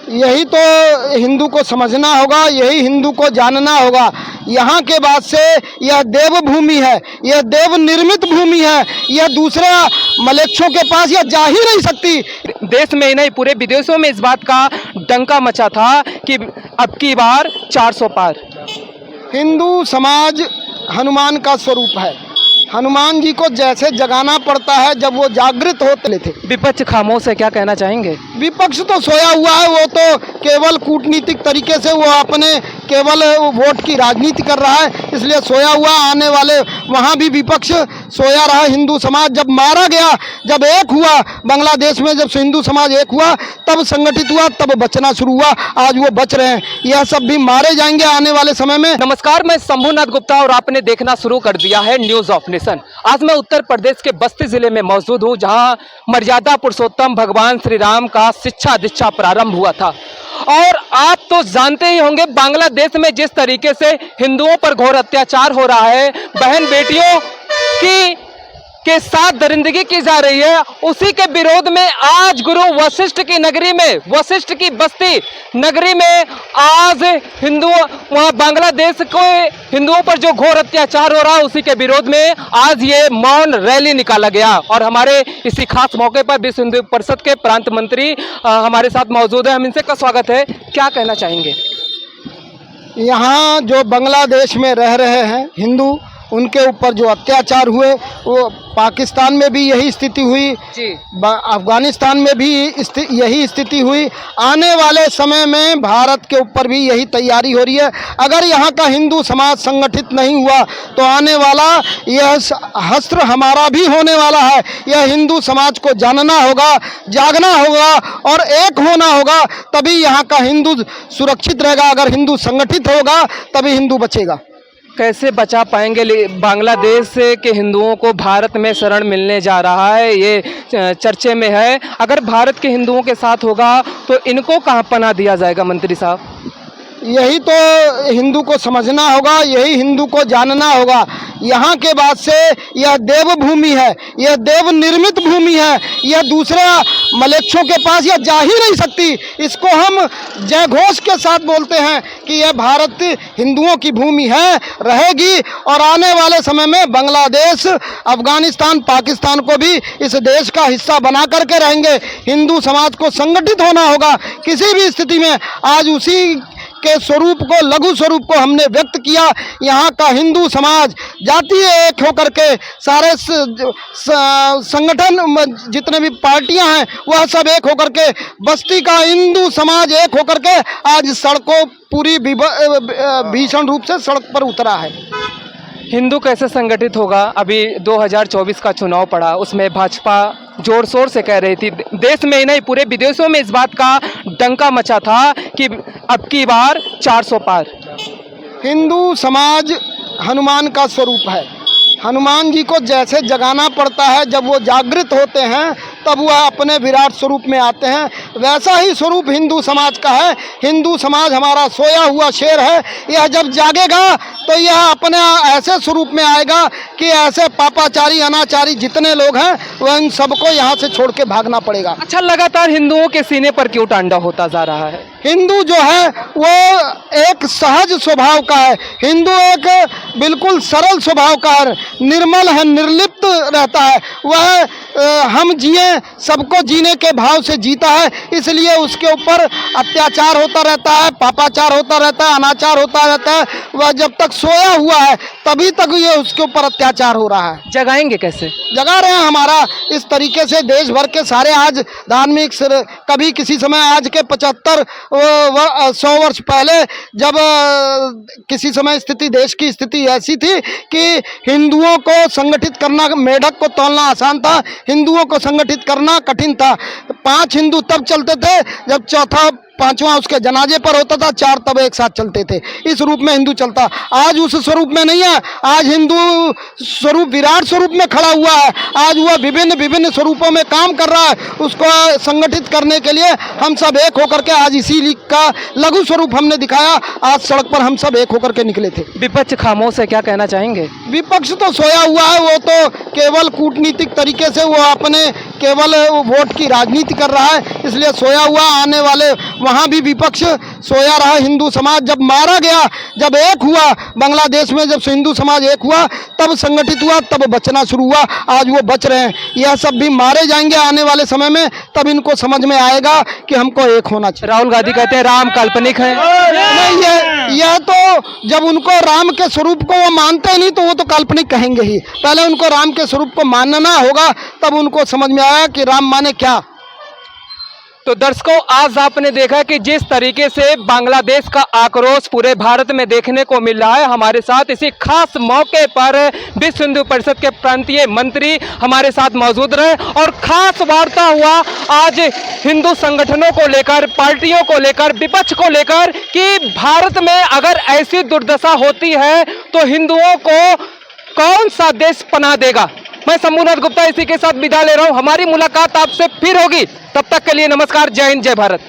यही तो हिंदू को समझना होगा, यही हिंदू को जानना होगा। यहाँ के बाद से यह देव भूमि है, यह देव निर्मित भूमि है, यह दूसरे मलेच्छों के पास यह जा ही नहीं सकती। देश में ही नहीं पूरे विदेशों में इस बात का डंका मचा था कि अब की बार 400 पार। हिंदू समाज हनुमान का स्वरूप है। हनुमान जी को जैसे जगाना पड़ता है जब वो जागृत होते थे। विपक्ष खामोश है, क्या कहना चाहेंगे? विपक्ष तो सोया हुआ है, वो तो केवल कूटनीतिक तरीके से वो अपने केवल वोट की राजनीति कर रहा है, इसलिए सोया हुआ। आने वाले वहाँ भी विपक्ष सोया रहा। हिंदू समाज जब मारा गया, जब एक हुआ बांग्लादेश में, जब हिंदू समाज एक हुआ तब संगठित हुआ, तब बचना शुरू हुआ। आज वो बच रहे हैं, यह सब भी मारे जाएंगे आने वाले समय में। नमस्कार, मैं शंभुनाथ गुप्ता और आपने देखना शुरू कर दिया है न्यूज ऑफ नेशन। आज मैं उत्तर प्रदेश के बस्ती जिले में मौजूद हूँ, जहां मर्यादा पुरुषोत्तम भगवान श्री राम का शिक्षा दीक्षा प्रारंभ हुआ था। और आप तो जानते ही होंगे बांग्लादेश में जिस तरीके से हिंदुओं पर घोर अत्याचार हो रहा है, बहन बेटियों के साथ दरिंदगी की जा रही है, उसी के विरोध में आज गुरु वशिष्ठ की नगरी में, वशिष्ठ की बस्ती नगरी में आज हिंदुओं, वहां बांग्लादेश को हिंदुओं पर जो घोर अत्याचार हो रहा है उसी के विरोध में आज ये मौन रैली निकाला गया। और हमारे इसी खास मौके पर विश्व हिंदू परिषद के प्रांत मंत्री हमारे साथ मौजूद है, हम इनसे का स्वागत है। क्या कहना चाहेंगे? यहाँ जो बांग्लादेश में रह रहे हैं हिंदू, उनके ऊपर जो अत्याचार हुए, वो पाकिस्तान में भी यही स्थिति हुई, अफगानिस्तान में भी यही स्थिति हुई। आने वाले समय में भारत के ऊपर भी यही तैयारी हो रही है। अगर यहाँ का हिंदू समाज संगठित नहीं हुआ तो आने वाला यह हस्त्र हमारा भी होने वाला है। यह हिंदू समाज को जानना होगा, जागना होगा और एक होना होगा, तभी यहाँ का हिंदू सुरक्षित रहेगा। अगर हिंदू संगठित होगा तभी हिंदू बचेगा। कैसे बचा पाएंगे? बांग्लादेश के हिंदुओं को भारत में शरण मिलने जा रहा है, ये चर्चे में है। अगर भारत के हिंदुओं के साथ होगा तो इनको कहाँ पनाह दिया जाएगा मंत्री साहब? यही तो हिंदू को समझना होगा, यही हिंदू को जानना होगा। यहाँ के बाद से यह देव भूमि है, यह देव निर्मित भूमि है, यह दूसरे मलेच्छों के पास यह जा ही नहीं सकती। इसको हम जय घोष के साथ बोलते हैं कि यह भारत हिंदुओं की भूमि है, रहेगी। और आने वाले समय में बांग्लादेश, अफगानिस्तान, पाकिस्तान को भी इस देश का हिस्सा बना करके रहेंगे। हिंदू समाज को संगठित होना होगा किसी भी स्थिति में। आज उसी के स्वरूप को, लघु स्वरूप को हमने व्यक्त किया। यहाँ का हिंदू समाज जाति एक होकर के, सारे संगठन जितने भी पार्टियां हैं वह सब एक होकर के, बस्ती का हिंदू समाज एक होकर के आज सड़कों पूरी भीषण रूप से सड़क पर उतरा है। हिंदू कैसे संगठित होगा? अभी 2024 का चुनाव पड़ा, उसमें भाजपा जोर शोर से कह रही थी, देश में ही नहीं पूरे विदेशों में इस बात का डंका मचा था कि अब की बार 400 पार। हिंदू समाज हनुमान का स्वरूप है। हनुमान जी को जैसे जगाना पड़ता है, जब वो जागृत होते हैं तब वह अपने विराट स्वरूप में आते हैं। वैसा ही स्वरूप हिंदू समाज का है। हिंदू समाज हमारा सोया हुआ शेर है। यह जब जागेगा तो यह अपने ऐसे स्वरूप में आएगा कि ऐसे पापाचारी, अनाचारी जितने लोग हैं वह इन सबको यहाँ से छोड़ के भागना पड़ेगा। अच्छा, लगातार हिंदुओं के सीने पर क्यों टांडा होता जा रहा है? हिंदू जो है वो एक सहज स्वभाव का है। हिंदू एक बिल्कुल सरल स्वभाव का है, निर्मल है, निर्लिप्त रहता है। वह हम जिए, सबको जीने के भाव से जीता है, इसलिए उसके ऊपर अत्याचार होता रहता है, पापाचार होता रहता है, अनाचार होता रहता है। वह जब तक सोया हुआ है तभी तक ये उसके ऊपर अत्याचार हो रहा है। जगाएंगे कैसे? जगा रहे हैं हमारा इस तरीके से। देश भर के सारे आज धार्मिक, कभी किसी समय आज के 75-100 वर्ष पहले जब किसी समय स्थिति, देश की स्थिति ऐसी थी कि हिंदुओं को संगठित करना, मेढक को तोलना आसान था, हिंदुओं को संगठित करना कठिन था। 5 हिंदू तब चलते थे जब चौथा पांचवा उसके जनाजे पर होता था, 4 तब एक साथ चलते थे। इस रूप में हिंदू चलता। आज उस स्वरूप में नहीं है। आज हिंदू स्वरूप विराट स्वरूप में खड़ा हुआ है। आज वह विभिन्न स्वरूपों में काम कर रहा है। उसको संगठित करने के लिए हम सब एक होकर के आज इसी का लघु स्वरूप हमने दिखाया। आज सड़क पर हम सब एक होकर के निकले थे। विपक्ष खामोश है, क्या कहना चाहेंगे? विपक्ष तो सोया हुआ है, वो तो केवल कूटनीतिक तरीके से वो अपने केवल वोट की राजनीति कर रहा है, इसलिए सोया हुआ। आने वाले वहाँ भी विपक्ष सोया रहा। हिंदू समाज जब मारा गया, जब एक हुआ बांग्लादेश में, जब हिंदू समाज एक हुआ तब संगठित हुआ, तब बचना शुरू हुआ। आज वो बच रहे हैं। यह सब भी मारे जाएंगे आने वाले समय में, तब इनको समझ में आएगा कि हमको एक होना चाहिए। राहुल गांधी कहते हैं राम काल्पनिक है। नहीं, यह तो जब उनको राम के स्वरूप को वो मानते ही नहीं तो वो तो काल्पनिक कहेंगे ही। पहले उनको राम के स्वरूप को मानना होगा, तब उनको समझ में आया कि राम माने क्या। तो दर्शकों, आज आपने देखा कि जिस तरीके से बांग्लादेश का आक्रोश पूरे भारत में देखने को मिल रहा है, हमारे साथ इसी खास मौके पर विश्व हिंदू परिषद के प्रांतीय मंत्री हमारे साथ मौजूद रहे और खास वार्ता हुआ आज हिंदू संगठनों को लेकर, पार्टियों को लेकर, विपक्ष को लेकर कि भारत में अगर ऐसी दुर्दशा होती है तो हिंदुओं को कौन सा देश पनाह देगा। मैं शंभुनाथ गुप्ता इसी के साथ विदा ले रहा हूं। हमारी मुलाकात आपसे फिर होगी, तब तक के लिए नमस्कार, जय हिंद, जय भारत।